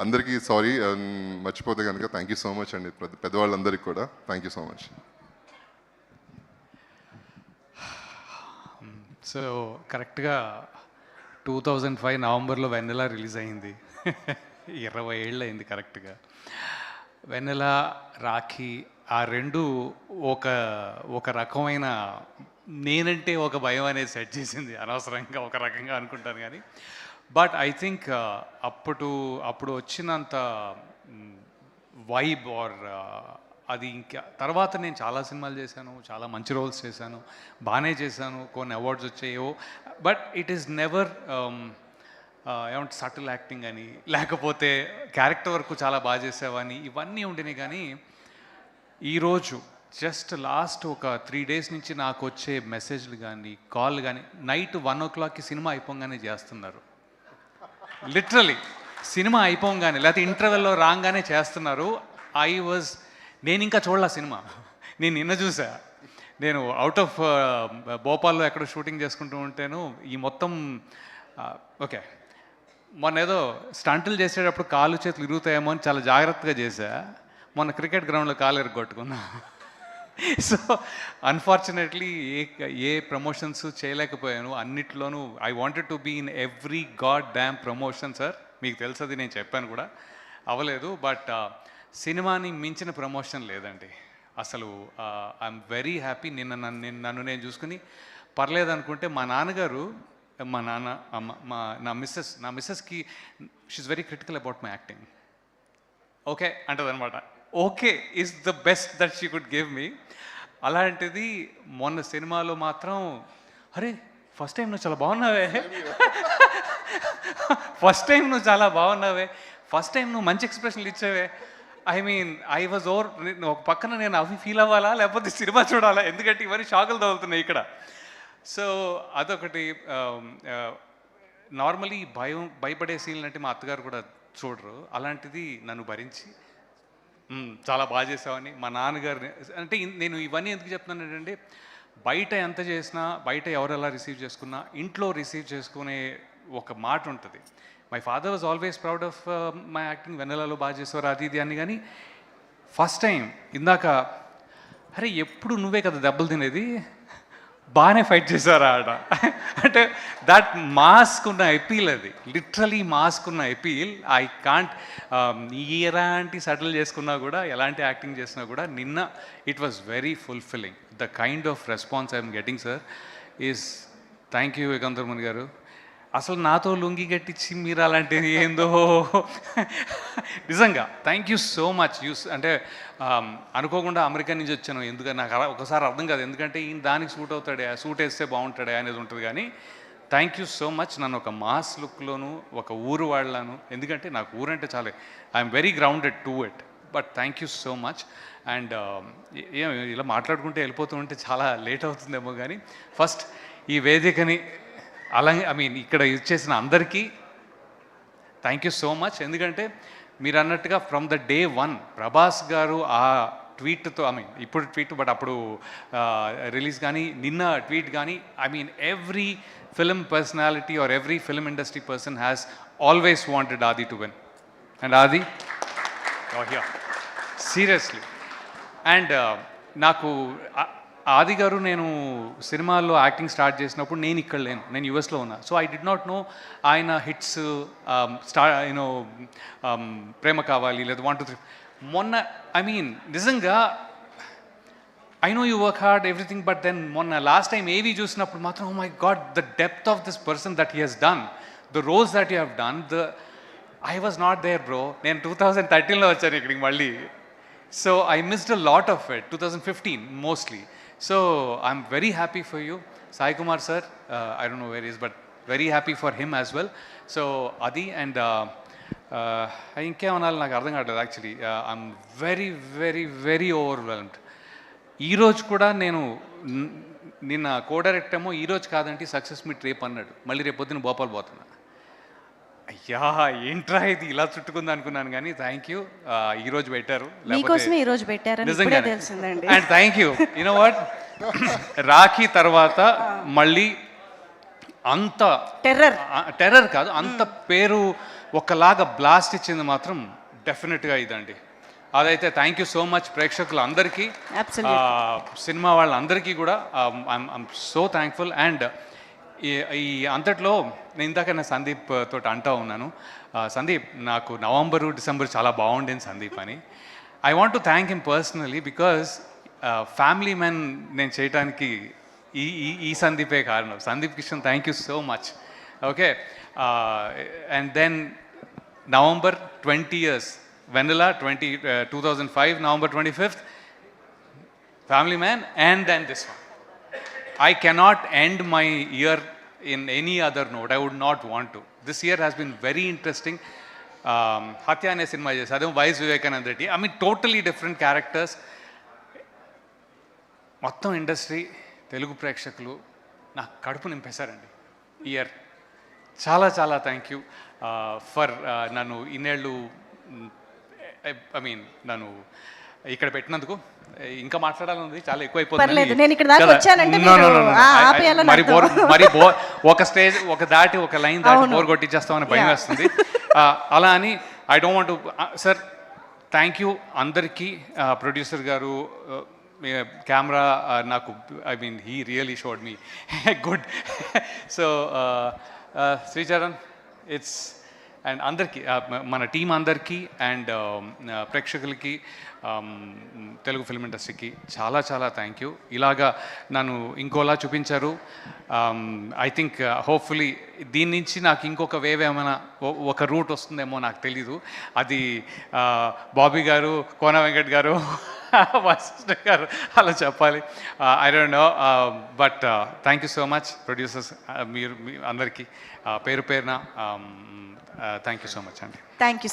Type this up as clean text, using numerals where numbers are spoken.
అందరికీ సారీ మర్చిపోతే కనుక థ్యాంక్ యూ సో మచ్ అండి, పెద్దవాళ్ళందరికీ కూడా thank you so much. So కరెక్ట్గా 2005 నవంబర్లో వెన్నెల రిలీజ్ అయింది. 20 ఏళ్ళు అయింది కరెక్ట్గా. వెన్నెల, రాఖీ ఆ రెండు ఒక రకమైన నేనంటే ఒక భయం అనేది సెట్ చేసింది అనవసరంగా ఒక రకంగా అనుకుంటాను. కానీ బట్ ఐ థింక్ అప్పుడు వచ్చినంత వైబ్ ఆర్ అది ఇంకా తర్వాత నేను చాలా సినిమాలు చేశాను, చాలా మంచి రోల్స్ చేశాను, బాగానే చేశాను, కొన్ని అవార్డ్స్ వచ్చాయో. బట్ ఇట్ ఈస్ నెవర్ ఏమంటే సటిల్ యాక్టింగ్ అని, లేకపోతే క్యారెక్టర్ వరకు చాలా బాగా చేసావని ఇవన్నీ ఉండినాయి. కానీ ఈరోజు జస్ట్ లాస్ట్ ఒక 3 days నుంచి నాకు వచ్చే మెసేజ్లు కానీ కాల్ కానీ నైట్ 1 o'clockకి సినిమా అయిపోగానే చేస్తున్నారు. లిటరలీ సినిమా అయిపోగానే లేకపోతే ఇంటర్వెల్లో రాగానే చేస్తున్నారు. నేను ఇంకా చూడలే సినిమా, నేను నిన్న చూసా. నేను అవుట్ ఆఫ్ భోపాల్లో ఎక్కడో షూటింగ్ చేసుకుంటూ ఉంటేను ఈ మొత్తం ఓకే మొన్న ఏదో స్టంటులు చేసేటప్పుడు కాళ్ళు చేతులు ఇరుగుతాయేమో అని చాలా జాగ్రత్తగా చేశా. మొన్న క్రికెట్ గ్రౌండ్లో కాలు ఎరగొట్టుకున్నా. సో అన్ఫార్చునేట్లీ ఏ ప్రమోషన్స్ చేయలేకపోయాను. అన్నిట్లోనూ I wanted to be in every god damn promotion sir, మీకు తెలుసది, నేను చెప్పాను కూడా, అవ్వలేదు. బట్ సినిమాని మించిన ప్రమోషన్ లేదండి అసలు. I'm very happy. నన్ను నేను చూసుకుని పర్లేదు అనుకుంటే మా నాన్నగారు, మా నాన్న, అమ్మ, నా మిస్సెస్కి she is very critical about my acting. Okay అంటదనమాట. Okay is the best that she could give me. అలాంటిది మొన్న సినిమాలో మాత్రం అరే ఫస్ట్ టైం నువ్వు చాలా బాగున్నావే, ఫస్ట్ టైం నువ్వు చాలా బాగున్నావే, ఫస్ట్ టైం నువ్వు మంచి ఎక్స్ప్రెషన్లు ఇచ్చావే. ఐ మీన్ ఐ వాజ్ ఒక పక్కన నేను అవి ఫీల్ అవ్వాలా లేకపోతే సినిమా చూడాలా, ఎందుకంటే ఇవన్నీ షాకులు తగులుతున్నాయి ఇక్కడ. సో అదొకటి. నార్మలీ భయపడే సీన్లు అంటే మా అత్తగారు కూడా చూడరు. అలాంటిది నన్ను భరించి చాలా బాగా చేసావని మా నాన్నగారిని అంటే నేను ఇవన్నీ ఎందుకు చెప్తున్నాను ఏంటంటే బయట ఎంత చేసినా, బయట ఎవరు ఎలా రిసీవ్ చేసుకున్నా, ఇంట్లో రిసీవ్ చేసుకునే ఒక మాట ఉంటుంది. My father was always proud of my acting, వెన్నెలలో బాగా చేసేవారు అది ఇది అని. కానీ ఫస్ట్ టైం ఇందాక అరే ఎప్పుడు నువ్వే కదా దెబ్బలు తినేది, బాగానే ఫైట్ చేశారా ఆడ అంటే దట్ మాస్క్ ఉన్న ఎపీల్, అది లిటరలీ మాస్క్ ఉన్న ఎపీల్. ఐ కాంట్ ఎలాంటి సెటిల్ చేసుకున్నా కూడా, ఎలాంటి యాక్టింగ్ చేసినా కూడా నిన్న it was very fulfilling. The kind of response I'm getting sir is thank you ఏకాంతరమణి గారు. అసలు నాతో లుంగి కట్టించి మీరు అలాంటిది ఏందో నిజంగా థ్యాంక్ యూ సో మచ్. అంటే అనుకోకుండా అమెరికా నుంచి వచ్చాను, ఎందుకంటే నాకు ఒకసారి అర్థం కాదు, ఎందుకంటే ఈయన దానికి సూట్ అవుతాడే, సూట్ వేస్తే బాగుంటాడే అనేది ఉంటుంది. కానీ థ్యాంక్ యూ సో మచ్. నన్ను ఒక మాస్ లుక్లోను ఒక ఊరు వాళ్ళను, ఎందుకంటే నాకు ఊరంటే చాలా, I'm very grounded to it. But thank you so much. And ఇలా మాట్లాడుకుంటే వెళ్ళిపోతూ ఉంటే చాలా లేట్ అవుతుందేమో, కానీ ఫస్ట్ ఈ వేదికని అలాగే ఇక్కడ ఇచ్చేసిన అందరికీ థ్యాంక్ యూ సో మచ్. ఎందుకంటే మీరు అన్నట్టుగా ఫ్రమ్ ద డే 1 ప్రభాస్ గారు ఆ ట్వీట్తో, ఇప్పుడు ట్వీట్ బట్ అప్పుడు రిలీజ్ కానీ నిన్న ట్వీట్ కానీ, every film personality or every film industry person has always wanted ఆది టు విన్. అండ్ ఆది సీరియస్లీ. అండ్ నాకు ఆది గారు, నేను సినిమాల్లో యాక్టింగ్ స్టార్ట్ చేసినప్పుడు నేను ఇక్కడ లేను, నేను యుఎస్లో ఉన్నా. So I did not know ఆయన హిట్స్ ప్రేమ కావాలి లేదా 1 2 3 మొన్న నిజంగా I know you work hard everything, but then మొన్న లాస్ట్ టైం ఏవి చూసినప్పుడు మాత్రం oh my god the depth of this person that he he's done, the roles that you have done, I was not there bro. నేను 2013లో వచ్చాను ఇక్కడికి మళ్ళీ. So I missed a lot of it, 2015 mostly. So I'm very happy for you, Sai Kumar sir. I don't know where he is, but very happy for him as well. So Adi and ఇంకేమనాలి నాకు అర్థం కావట్లేదు actually. I'm very very very overwhelmed. ఈరోజు కూడా నేను నిన్న కో-డైరెక్ట్ ఏమో ఈరోజు కాదంటే సక్సెస్ మీట్ రేపు అన్నాడు, మళ్ళీ రేపు పొద్దున్న భోపాల్ పోతున్నా. అయ్యా ఏంట్రా ఇది ఇలా చుట్టుకుంది అనుకున్నాను, కానీ థ్యాంక్ యూ ఈరోజు పెట్టారు. And thank you. You know what, Rakhi తర్వాత మళ్ళీ అంత టెర్రర్ కాదు, అంత పేరు ఒకలాగా బ్లాస్ట్ ఇచ్చింది మాత్రం డెఫినెట్గా ఇదండి. అదైతే థ్యాంక్ యూ సో మచ్ ప్రేక్షకులందరికీ, సినిమా వాళ్ళందరికీ కూడా ఐమ్ సో థ్యాంక్ఫుల్. అండ్ ఈ అంతట్లో నేను ఇందాక సందీప్ తోటి అంటా ఉన్నాను, సందీప్ నాకు నవంబరు డిసెంబర్ చాలా బాగుండేది సందీప్ అని. I want to thank him personally because family man నేను చేయడానికి ఈ సందీపే కారణం. Sandeep Kishan, thank you so much. Okay, and then November 20 years, Vanilla 2005, November 25th, Family Man, and then this one. I cannot end my year in any other note. I would not want to. This year has been very interesting. Hatya ane cinema chesa, adu Vice Vivekanand Reddy. I mean totally different characters. మొత్తం industry, Telugu ప్రేక్షకులు నా కడుపు నింపేశారండి year. చాలా చాలా thank you for నన్ను ఇన్నేళ్ళు, I mean నన్ను ఇక్కడ పెట్టినందుకు. ఇంకా మాట్లాడాలన్నది చాలా ఎక్కువైపోతుంది. మరి ఒక స్టేజ్ ఒక దాటి ఒక లైన్ దాటి బోర్ కొట్టించేస్తామని భయం వేస్తుంది. అలా అని I don't want to. Sir thank you అందరికీ. ప్రొడ్యూసర్ గారు, కెమెరా నాకు, I mean he really showed me good. So Sricharan, it's, and అందరికీ, మన టీం అందరికీ, అండ్ ప్రేక్షకులకి, తెలుగు ఫిల్మ్ ఇండస్ట్రీకి చాలా చాలా థ్యాంక్ యూ. ఇలాగా నన్ను ఇంకోలా చూపించారు. ఐ థింక్ హోప్ఫుల్లీ దీని నుంచి నాకు ఇంకొక వేవ్ ఏమైనా ఒక రూట్ వస్తుందేమో నాకు తెలీదు. అది బాబీ గారు, కోన వెంకట్ గారు, వశిష్ఠ గారు అలా చెప్పాలి. I don't know, but thank you so much producers, మీరు అందరికీ పేరు పేరున థ్యాంక్ యూ సో మచ్ అండి. Thank you so